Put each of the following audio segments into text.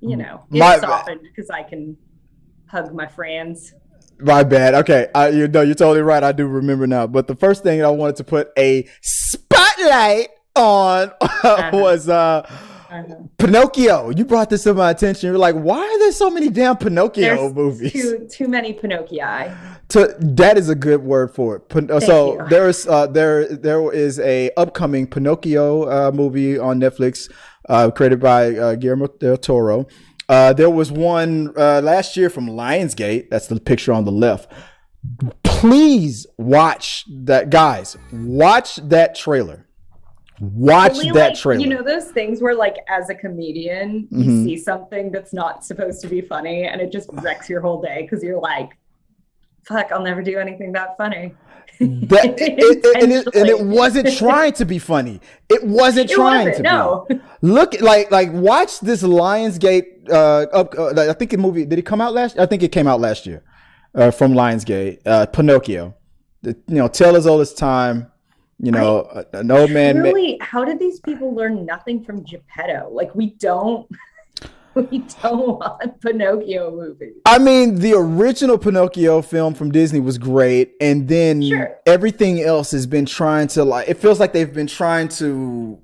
it's softened because I can hug my friends. My bad. Okay, you're totally right. I do remember now. But the first thing I wanted to put a spotlight on was Pinocchio. You brought this to my attention. You're like, why are there so many damn Pinocchio movies? Too many Pinocchii. That is a good word for it. There is a upcoming Pinocchio movie on Netflix, created by Guillermo del Toro. There was one last year from Lionsgate. That's the picture on the left. Please watch that, guys. Watch that trailer. Watch that trailer. You know those things where, like, as a comedian, you see something that's not supposed to be funny, and it just wrecks your whole day because you're like, "Fuck, I'll never do anything that funny." And it wasn't trying to be funny. It wasn't trying to be. Look, like watch this Lionsgate. I think the movie, did it come out last? I think it came out last year. From Lionsgate, Pinocchio. Tale as old as time. An old man. Really, how did these people learn nothing from Geppetto? Like, we don't want Pinocchio movies. I mean, the original Pinocchio film from Disney was great, and then everything else has been trying to, like, it feels like they've been trying to,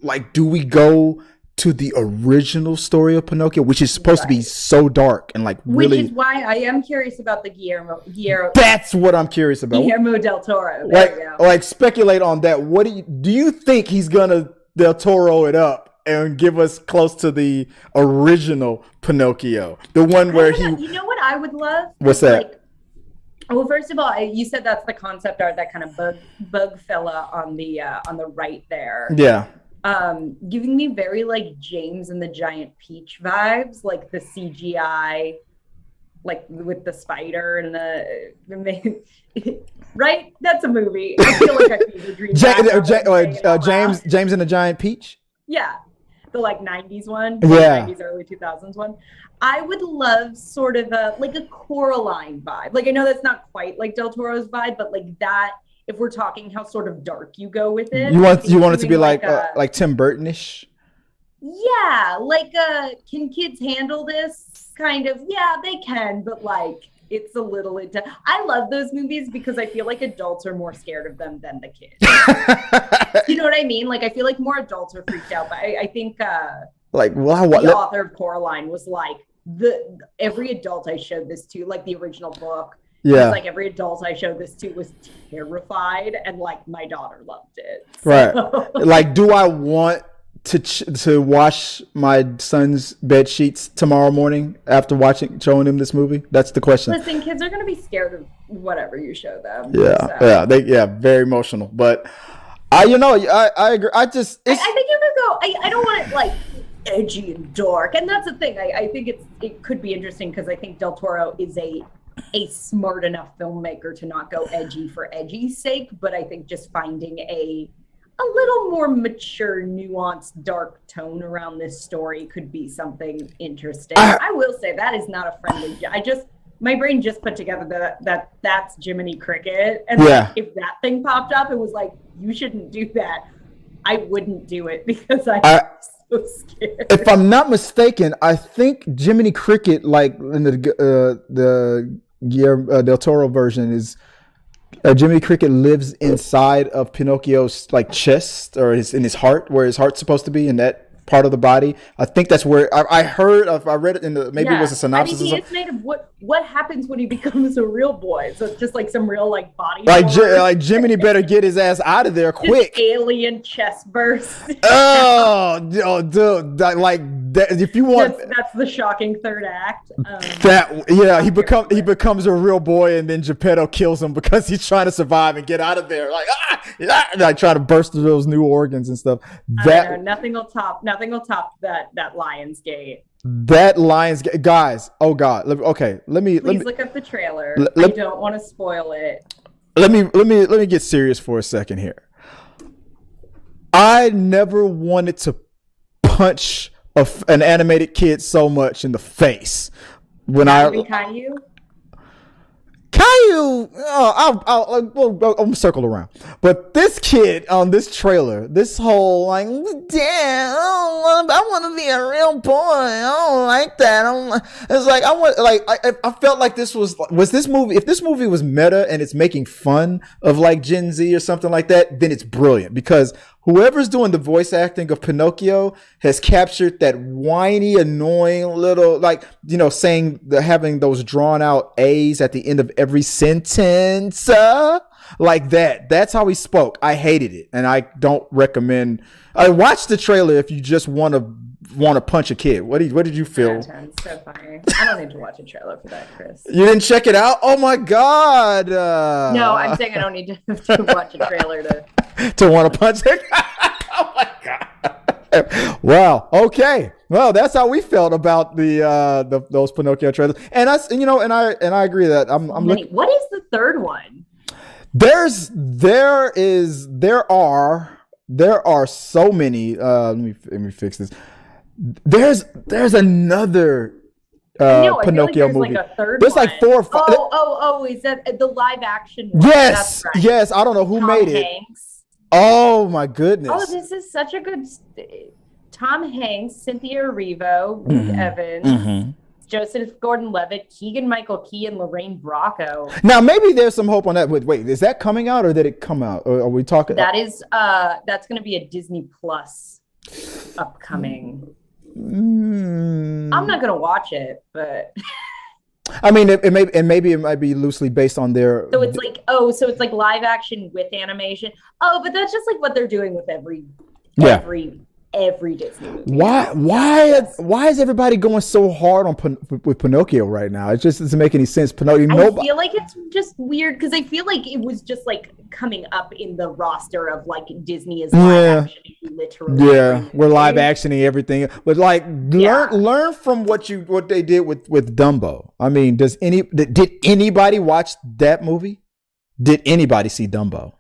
like, do we go to the original story of Pinocchio, which is supposed to be so dark and, like, really. Which is why I am curious about the Guillermo. That's what I'm curious about. Guillermo del Toro. Like speculate on that. What do you think he's gonna del Toro it up and give us close to the original Pinocchio, the one where he? You know what I would love? What's that? Well, first of all, you said that's the concept art, that kind of bug fella on the right there. Yeah. Giving me very, like, James and the Giant Peach vibes, like the CGI, like with the spider and the right? That's a movie. I feel like I fever dream. James and the Giant Peach. Yeah, the, like, 90s one. Yeah, 90s, early 2000s one. I would love sort of a Coraline vibe. Like, I know that's not quite like Del Toro's vibe, but like that. If we're talking how sort of dark you go with it, you want it to be like Tim Burton-ish. Yeah, like can kids handle this kind of? Yeah, they can, but like it's a little intense. I love those movies because I feel like adults are more scared of them than the kids. You know what I mean? Like, I feel like more adults are freaked out, but I think the author of Coraline was like, every adult I showed this to, like the original book. Yeah. Like, every adult I showed this to was terrified, and like my daughter loved it. So. Right. Like, do I want to wash my son's bed sheets tomorrow morning after showing him this movie? That's the question. Listen, kids are going to be scared of whatever you show them. Yeah. So. Yeah. Very emotional, but I agree. I think you could go. I don't want it like edgy and dark, and that's the thing. I think it could be interesting because I think Del Toro is a smart enough filmmaker to not go edgy for edgy's sake, but I think just finding a little more mature, nuanced, dark tone around this story could be something interesting. I will say that is not a friendly. My brain just put together that's Jiminy Cricket, and if that thing popped up and was like, you shouldn't do that, I wouldn't do it because I'm so scared. If I'm not mistaken, I think Jiminy Cricket, like in the Guillermo del Toro version, is Jiminy Cricket lives inside of Pinocchio's, like, chest, or in his heart, where his heart's supposed to be, in that part of the body. I think that's where I read it in it was a synopsis. I mean, he is made of what happens when he becomes a real boy. So it's just like some real, like, body. Like Jiminy better get his ass out of there quick. Just alien chest burst. Oh, dude, if you want, that's the shocking third act. He becomes a real boy, and then Geppetto kills him because he's trying to survive and get out of there. Like trying to burst through those new organs and stuff. Nothing will top that Lionsgate. That Lionsgate, guys. Oh God. Let me look up the trailer. I don't want to spoil it. Let me get serious for a second here. I never wanted to punch an animated kid so much in the face when Caillou? Caillou, I'll circle around. But this kid on this trailer, this whole like, damn, I want to be a real boy. I don't like that. It's like I felt like this was this movie. If this movie was meta and it's making fun of like Gen Z or something like that, then it's brilliant because whoever's doing the voice acting of Pinocchio has captured that whiny, annoying little, like, you know, having those drawn out A's at the end of every sentence, like that. That's how he spoke. I hated it, and I don't recommend. I watched the trailer if you just want to punch a kid. What did you feel? It's so funny. I don't need to watch a trailer for that, Chris. You didn't check it out? Oh my God! No, I'm saying I don't need to watch a trailer to want to punch it. Oh my God! Wow. Okay. Well, that's how we felt about those Pinocchio trailers, and I agree that I'm looking. What is the third one? There are so many. Let me fix this. There's another Pinocchio movie. Like a third there's one. like 4 or 5. Oh, is that the live action one? Yes, That's right. yes. I don't know who Tom made it. Hanks. Oh my goodness. Oh, this is such a good. Tom Hanks, Cynthia Erivo, Luke Evans, Joseph Gordon-Levitt, Keegan-Michael Key, and Lorraine Bracco. Now maybe there's some hope on that. Wait, is that coming out or did it come out? Or are we talking? That's going to be a Disney Plus upcoming. I'm not going to watch it, but I mean, maybe it might be loosely based on their. So it's like live action with animation. Oh, but that's just like what they're doing with every Disney movie. Why is everybody going so hard on with Pinocchio right now? It just doesn't make any sense. Pinocchio. I feel like it's just weird because I feel like it was just like coming up in the roster of like Disney is live action, literally. Yeah, we're live actioning everything, but like learn from what they did with Dumbo. I mean, did anybody watch that movie? Did anybody see Dumbo?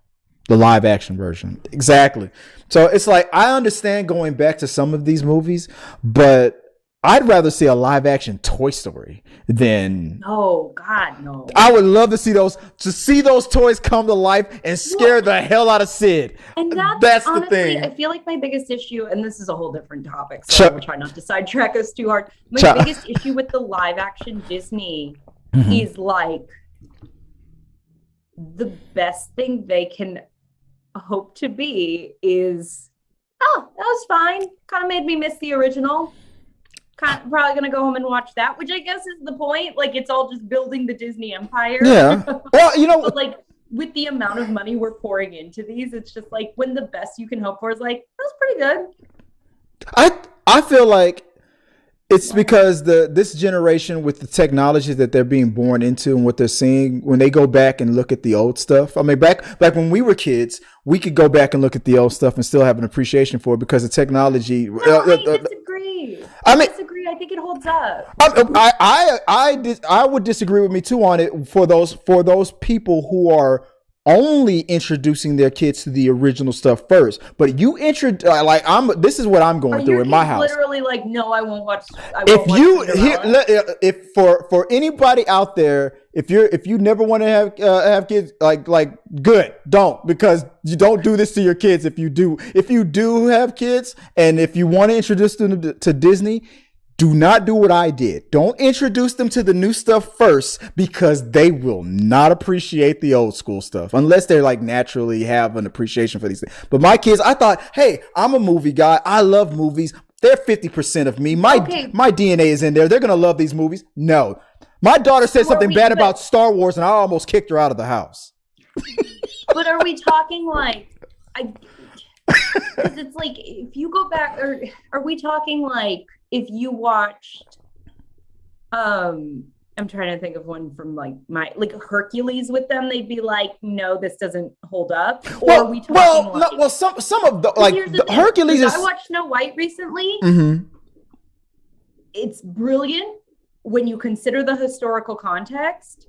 The live action version. Exactly. So it's like, I understand going back to some of these movies, but I'd rather see a live action Toy Story than. Oh God, no. I would love to see those toys come to life and scare the hell out of Sid. And that's honestly, the thing. I feel like my biggest issue, and this is a whole different topic, so I will try not to sidetrack us too hard. My biggest issue with the live action Disney is like the best thing they can hope to be is, oh, that was fine. Kind of made me miss the original. Probably gonna go home and watch that, which I guess is the point. Like, it's all just building the Disney empire. Yeah. Well, but like with the amount of money we're pouring into these, it's just like when the best you can hope for is like, that was pretty good. I feel like it's because this generation, with the technology that they're being born into and what they're seeing, when they go back and look at the old stuff. I mean, back when we were kids, we could go back and look at the old stuff and still have an appreciation for it because the technology. No, I disagree. I think it holds up. I would disagree with me too on it for those people who are only introducing their kids to the original stuff first, but you this is what I'm going through in my house. Literally, like, no, I won't watch. If for anybody out there, if you never want to have kids, like good, don't, because you don't do this to your kids. If you do have kids, and if you want to introduce them to Disney, do not do what I did. Don't introduce them to the new stuff first, because they will not appreciate the old school stuff unless they're like naturally have an appreciation for these things. But my kids, I thought, hey, I'm a movie guy. I love movies. They're 50% of me. My DNA is in there. They're going to love these movies. No. My daughter said something bad about Star Wars and I almost kicked her out of the house. But are we talking like, because it's like, if you go back, or are we talking like, if you watched, I'm trying to think of one from like Hercules with them, they'd be like, no, this doesn't hold up. Or are we talking some of the Hercules is. I watched Snow White recently. Mm-hmm. It's brilliant when you consider the historical context.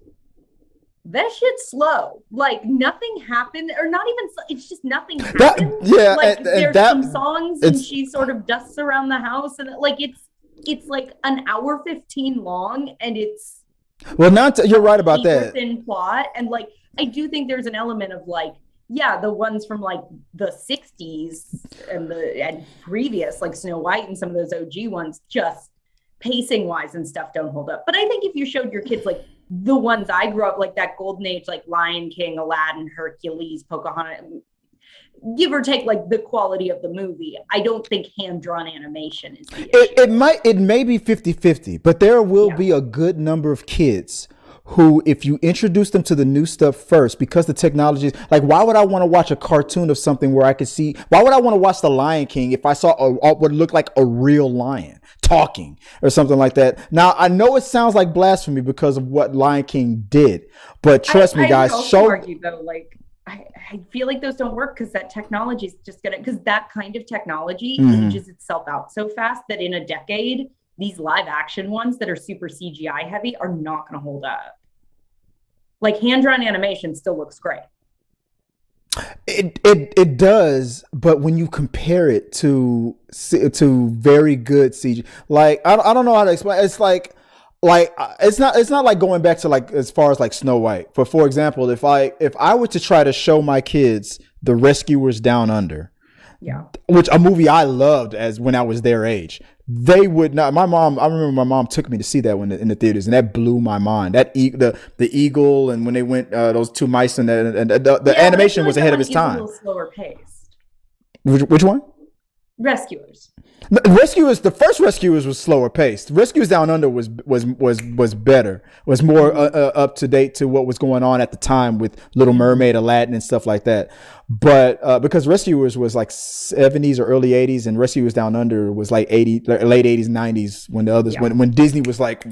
That shit's slow. Like, nothing happened, or not even. It's just nothing happened. There's some songs, and she sort of dusts around the house, and like it's like an hour 15 long, and it's Well, you're right about that. Thin plot, and like I do think there's an element of like, yeah, the ones from like the 60s and previous, like Snow White and some of those OG ones, just pacing wise and stuff don't hold up. But I think if you showed your kids like the ones I grew up, like that golden age, like Lion King, Aladdin, Hercules, Pocahontas, give or take like the quality of the movie, I don't think hand-drawn animation is the issue. It may be 50-50, but there will be a good number of kids who, if you introduce them to the new stuff first, because the technology is like, why would I want to watch a cartoon of something where I could see, why would I want to watch The Lion King if I saw what would look like a real lion talking or something like that? Now, I know it sounds like blasphemy because of what Lion King did, but trust me, guys, argue though, like, I feel like those don't work because that technology is just because that kind of technology ages itself out so fast that in a decade, these live action ones that are super CGI heavy are not going to hold up. Like hand-drawn animation still looks great. It does, but when you compare it to very good CG, like I don't know how to explain. It's like it's not like going back to like as far as like Snow White. But for example, if I were to try to show my kids The Rescuers Down Under, which a movie I loved as when I was their age, they would not. I remember my mom took me to see that in the theaters, and that blew my mind. That the eagle, and when they went those two mice, and the animation was ahead of its time. A little slower paced. Which one? Rescuers. Rescuers. The first Rescuers was slower paced. Rescuers Down Under was better. Was more up to date to what was going on at the time with Little Mermaid, Aladdin, and stuff like that. But because Rescuers was like 70s or early 80s, and Rescuers Down Under was like late 80s, 90s when the others when Disney was like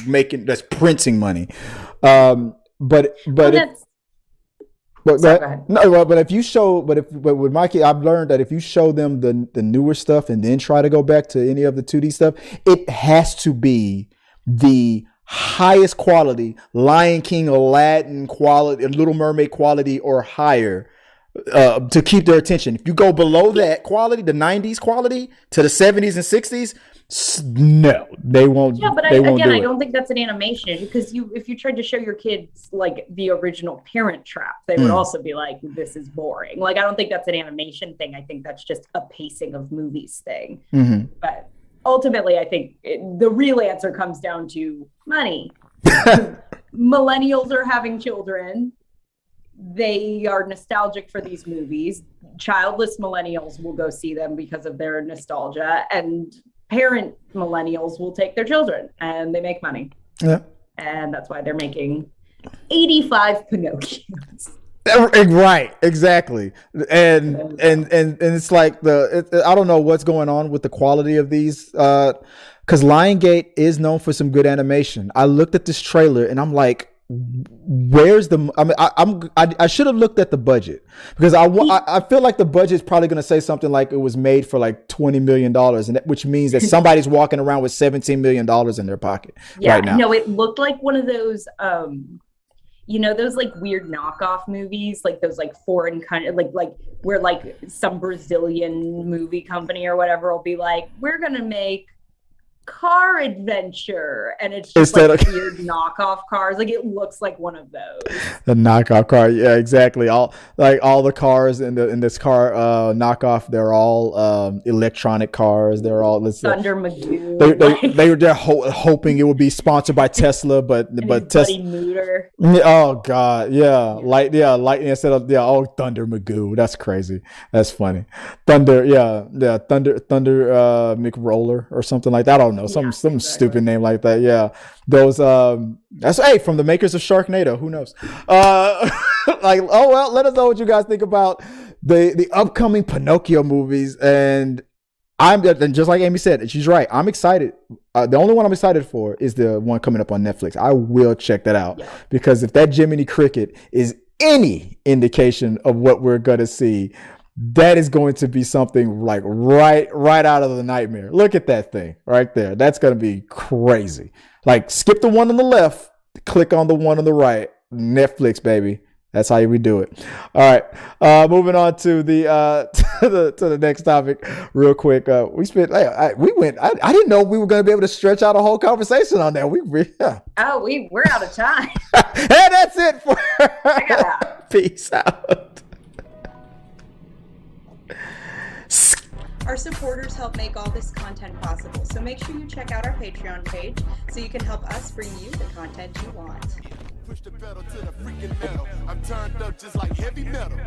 printing money. But if you show, but with my kid, I've learned that if you show them the newer stuff and then try to go back to any of the 2D stuff, it has to be the highest quality, Lion King, Aladdin quality, Little Mermaid quality or higher, to keep their attention. If you go below that quality, the 90s quality to the 70s and 60s, no, they won't. Yeah, but I don't think that's an animation, because if you tried to show your kids like the original Parent Trap, they would also be like, this is boring. Like, I don't think that's an animation thing. I think that's just a pacing of movies thing. But ultimately, I think the real answer comes down to money. Millennials are having children. They are nostalgic for these movies. Childless millennials will go see them because of their nostalgia, and parent millennials will take their children, and they make money. Yeah. And that's why they're making 85 Pinocchios. Right, exactly. And it's like I don't know what's going on with the quality of these, because Lionsgate is known for some good animation. I looked at this trailer and I'm like, where's the? I mean, I should have looked at the budget, because I feel like the budget is probably going to say something like it was made for like $20 million, and which means that somebody's walking around with $17 million in their pocket right now. No, it looked like one of those, those like weird knockoff movies, like those like foreign kind of like where like some Brazilian movie company or whatever will be like, we're gonna make car adventure, and it's just like weird knockoff cars. Like, it looks like one of those. The knockoff car, yeah, exactly. All the cars in this car knockoff, they're all electronic cars. They're all Thunder Magoo. They're hoping it would be sponsored by Tesla, but Tesla. Mooter. Oh God, yeah, lightning instead of Thunder Magoo. That's crazy. That's funny. Thunder McRoller or something like that. I don't know, some stupid name like that. Yeah, those that's from the makers of Sharknado. Who knows? Like, oh well, let us know what you guys think about the upcoming Pinocchio movies. And just like Amy said, she's right. I'm excited. The only one I'm excited for is the one coming up on Netflix. I will check that out, because if that Jiminy Cricket is any indication of what we're gonna see, that is going to be something like right out of the nightmare. Look at that thing right there. That's going to be crazy. Like, skip the one on the left, click on the one on the right. Netflix, baby. That's how we do it. All right. Moving on to the to the next topic real quick. We spent I didn't know we were going to be able to stretch out a whole conversation on that. Oh, we're out of time. And that's it for Peace out. Our supporters help make all this content possible, so make sure you check out our Patreon page so you can help us bring you the content you want. Push the pedal to the freaking metal. I'm turned up just like heavy metal.